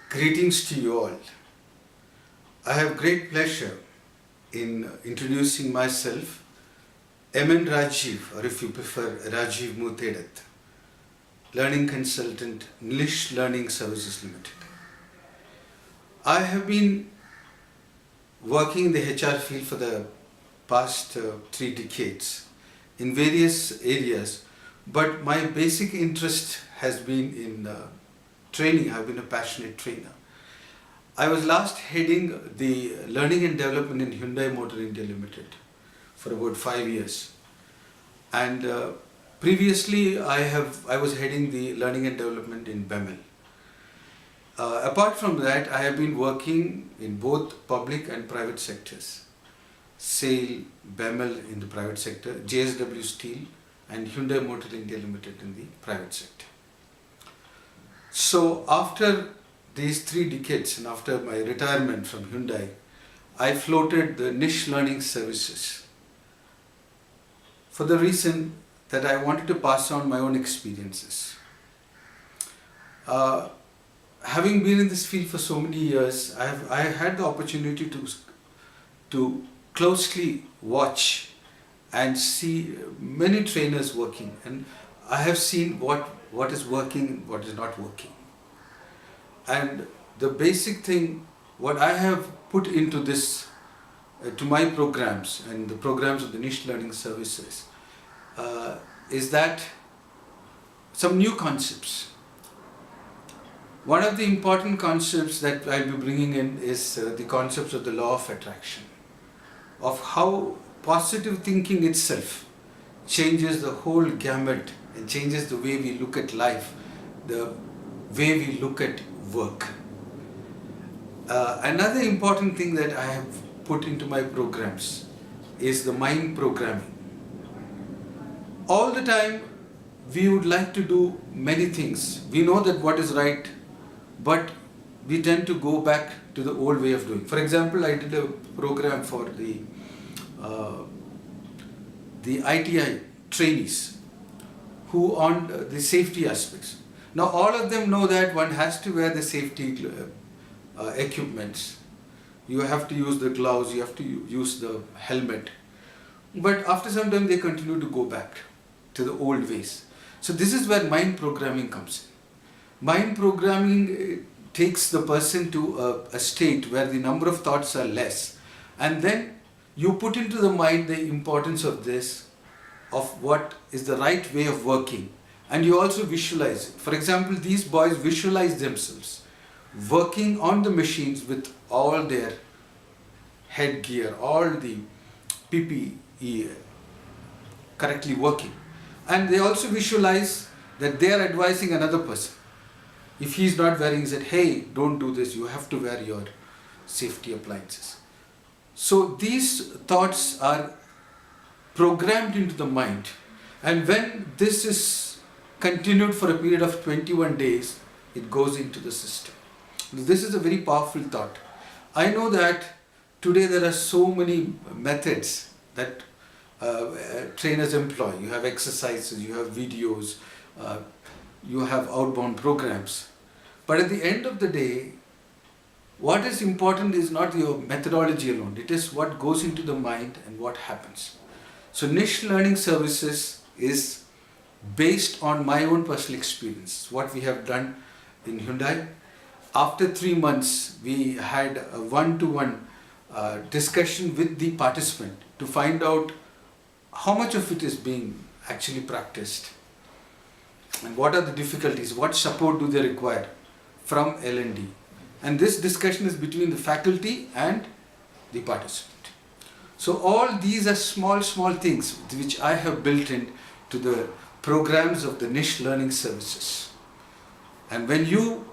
Greetings to you all. I have great pleasure in introducing myself, MN Rajiv, or if you prefer, Rajiv Mutedat, Learning Consultant, Niche Learning Services Limited. I have been working in the HR field for the past 3 decades in various areas, but my basic interest has been in training. I've been a passionate trainer. I was last heading the learning and development in Hyundai Motor India Limited for about 5 years, and previously I was heading the learning and development in BEML. Apart from that, I have been working in both public and private sectors. SAIL, BEML in the private sector, JSW Steel and Hyundai Motor India Limited in the private sector. So after these 3 decades and after my retirement from Hyundai, I floated the niche learning services for the reason that I wanted to pass on my own experiences. Having been in this field for so many years, I had the opportunity to closely watch and see many trainers working, and I have seen what is working, what is not working. And the basic thing, what I have put into this, to my programs and the programs of the niche learning services, is that some new concepts. One of the important concepts that I'll be bringing in is the concepts of the law of attraction, of how positive thinking itself changes the whole gamut and changes the way we look at life, the way we look at work. Another important thing that I have put into my programs is the mind programming. All the time we would like to do many things. We know that what is right, but we tend to go back to the old way of doing. For example, I did a program for the ITI trainees who on the safety aspects. Now all of them know that one has to wear the safety equipments. You have to use the gloves, you have to use the helmet. But after some time they continue to go back to the old ways. So this is where mind programming comes in. Mind programming takes the person to a state where the number of thoughts are less, and then you put into the mind the importance of this, of what is the right way of working, and you also visualize it. For example, these boys visualize themselves working on the machines with all their headgear, all the PPE correctly working, and they also visualize that they are advising another person. If he is not wearing, he said, hey, don't do this, you have to wear your safety appliances. So these thoughts are programmed into the mind, and when this is continued for a period of 21 days, it goes into the system. This is a very powerful thought. I know that today there are so many methods that trainers employ. You have exercises, you have videos, you have outbound programs. But at the end of the day, what is important is not your methodology alone. It is what goes into the mind and what happens. So niche learning services is based on my own personal experience, what we have done in Hyundai. After 3 months, we had a one-to-one discussion with the participant to find out how much of it is being actually practiced and what are the difficulties, what support do they require from L&D. And this discussion is between the faculty and the participant. So all these are small things which I have built in to the programs of the niche learning services. And when you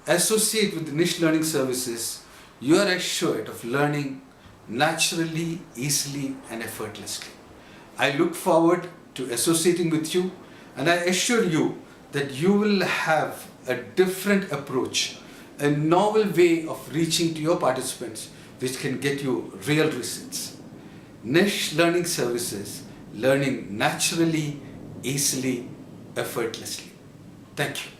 associate with the niche learning services, you are assured of learning naturally, easily and effortlessly. I look forward to associating with you, and I assure you that you will have a different approach, a novel way of reaching to your participants which can get you real results. Niche learning services, learning naturally, easily, effortlessly. Thank you.